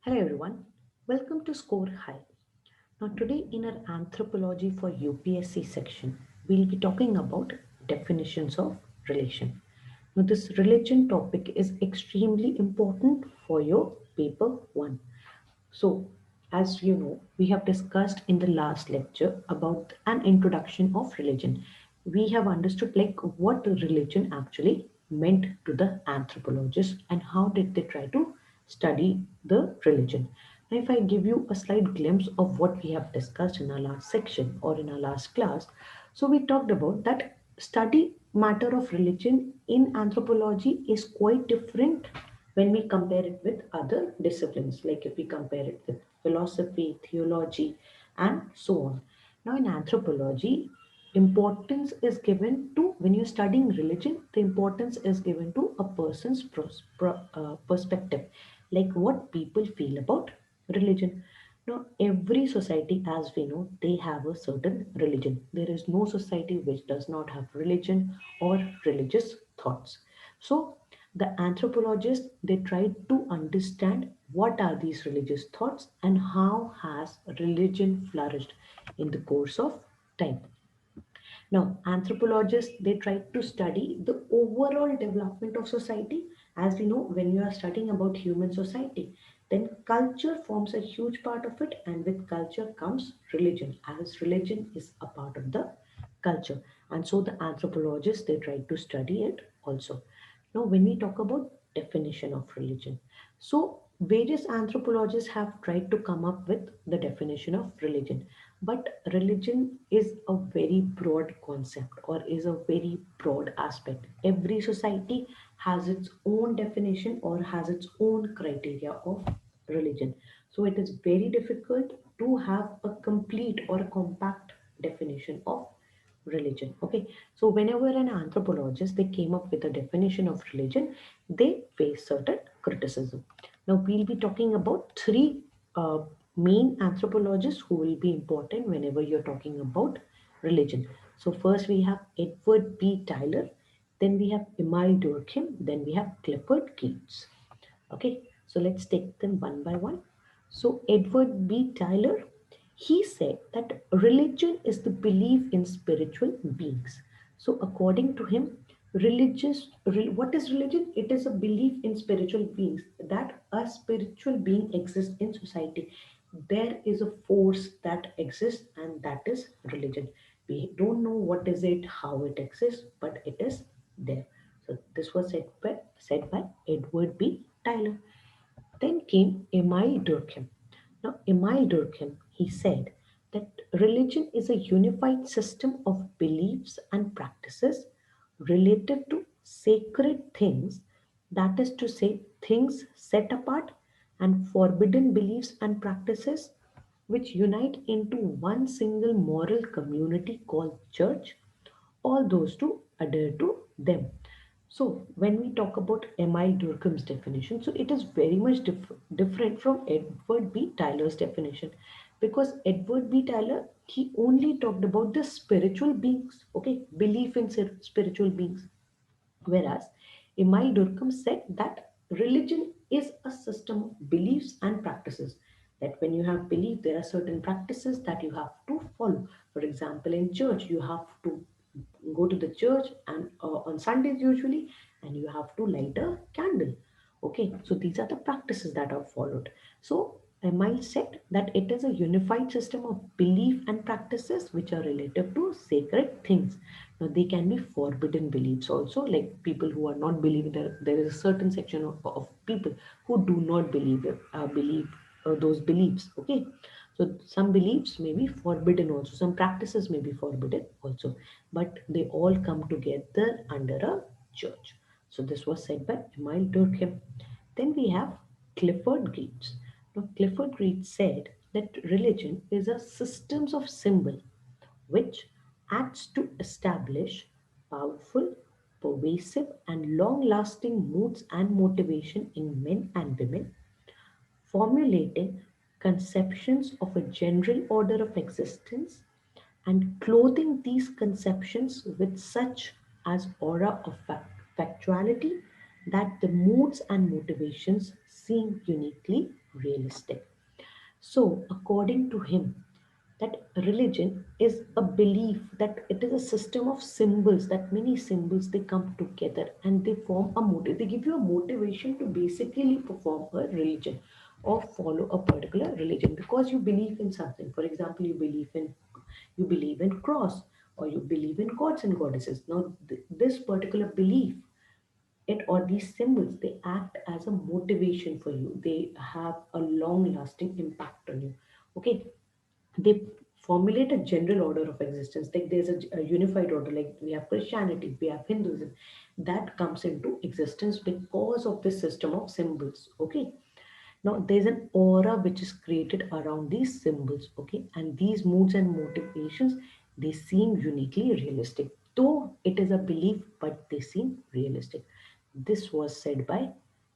Hello everyone, welcome to Score High. Now, today in our Anthropology for UPSC section, we'll be talking about definitions of religion. Now, this religion topic is extremely important for your paper 1. So, as you know, we have discussed in the last lecture about an introduction of religion. We have understood like what religion actually meant to the anthropologists and how did they try to study the religion. Now, if I give you a slight glimpse of what we have discussed in our last section or in our last class, so we talked about that study matter of religion in anthropology is quite different when we compare it with other disciplines, like if we compare it with philosophy, theology, and so on. Now, in anthropology, importance is given to when you're studying religion, the importance is given to a person's perspective, like what people feel about religion. Now, every society, as we know, they have a certain religion. There is no society which does not have religion or religious thoughts. So, the anthropologists they tried to understand what are these religious thoughts and how has religion flourished in the course of time. Now, anthropologists they try to study the overall development of society. As we know, when you are studying about human society, then culture forms a huge part of it, and with culture comes religion, as religion is a part of the culture. And so the anthropologists they try to study it also. Now, when we talk about definition of religion, so various anthropologists have tried to come up with the definition of religion, but religion is a very broad concept or is a very broad aspect. Every society has its own definition or has its own criteria of religion. So it is very difficult to have a complete or a compact definition of religion. Okay, so whenever an anthropologist they came up with a definition of religion, they face certain criticism. Now we'll be talking about three main anthropologists who will be important whenever you're talking about religion. So first we have Edward B. Tyler, then we have Emile Durkheim, then we have Clifford Geertz. Okay, so let's take them one by one. So, Edward B. Tyler, he said that religion is the belief in spiritual beings. So, according to him, what is religion? It is a belief in spiritual beings, that a spiritual being exists in society. There is a force that exists, and that is religion. We don't know what is it, how it exists, but it is there. So this was said by Edward B. Tyler. Then came Emile Durkheim. Now, Emile Durkheim, he said that religion is a unified system of beliefs and practices related to sacred things, that is to say, things set apart and forbidden beliefs and practices which unite into one single moral community called church, all those to adhere to them. So, when we talk about M.I. Durkheim's definition, so it is very much different from Edward B. Tyler's definition, because Edward B. Tyler he only talked about the spiritual beings, okay, belief in spiritual beings, whereas Emile Durkheim said that religion is a system of beliefs and practices. That when you have belief, there are certain practices that you have to follow. For example, in church, you have to go to the church and on Sundays usually, and you have to light a candle. Okay, so these are the practices that are followed. So Emile said that it is a unified system of belief and practices which are related to sacred things. Now they can be forbidden beliefs also, like people who are not believing. There is a certain section of people who do not believe those beliefs. Okay, so some beliefs may be forbidden also, some practices may be forbidden also, but they all come together under a church. So this was said by Emile Durkheim. Then we have Clifford Geertz. Now Clifford Geertz said that religion is a systems of symbol which acts to establish powerful, pervasive, and long lasting moods and motivation in men and women, formulating conceptions of a general order of existence and clothing these conceptions with such as aura of factuality, that the moods and motivations seem uniquely realistic. So, according to him, that religion is a belief that it is a system of symbols, that many symbols they come together and they form a motive. They give you a motivation to basically perform a religion or follow a particular religion because you believe in something. For example, you believe in cross, or you believe in gods and goddesses. Now, this particular belief, it or these symbols, they act as a motivation for you. They have a long lasting impact on you. Okay, they formulate a general order of existence. Like there's a unified order, like we have Christianity, we have Hinduism, that comes into existence because of this system of symbols. Okay, now there's an aura which is created around these symbols. Okay, and these moods and motivations, they seem uniquely realistic, though it is a belief, but they seem realistic. This was said by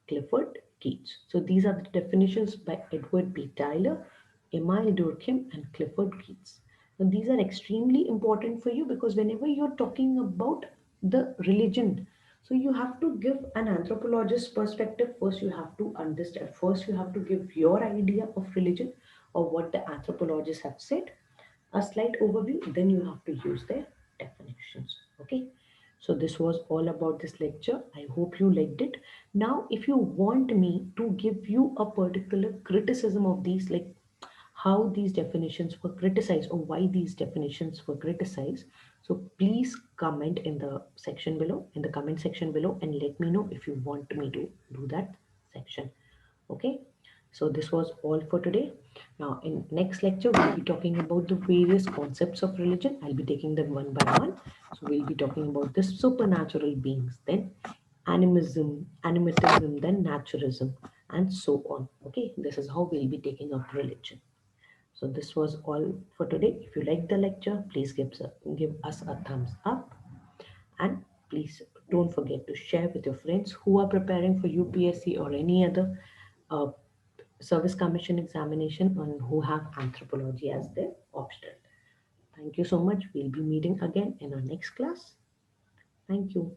Clifford Keats. So these are the definitions by Edward B. Tyler, Emile Durkheim, and Clifford Keats. Now these are extremely important for you because whenever you're talking about the religion, so you have to give an anthropologist's perspective. First, you have to understand. First, you have to give your idea of religion or what the anthropologists have said, a slight overview. Then you have to use their definitions. Okay. So this was all about this lecture. I hope you liked it. Now, if you want me to give you a particular criticism of these, like how these definitions were criticized or why these definitions were criticized, so please comment in the section below, in the comment section below, and let me know if you want me to do that section. Okay, so this was all for today. Now in next lecture we'll be talking about the various concepts of religion. I'll be taking them one by one. So we'll be talking about the supernatural beings, then animism, then naturalism, and so on. Okay, this is how we'll be taking up religion. So this was all for today. If you like the lecture, please give us a thumbs up, and please don't forget to share with your friends who are preparing for UPSC or any other uh, service commission examination and who have anthropology as their optional. Thank you so much. We'll be meeting again in our next class. Thank you.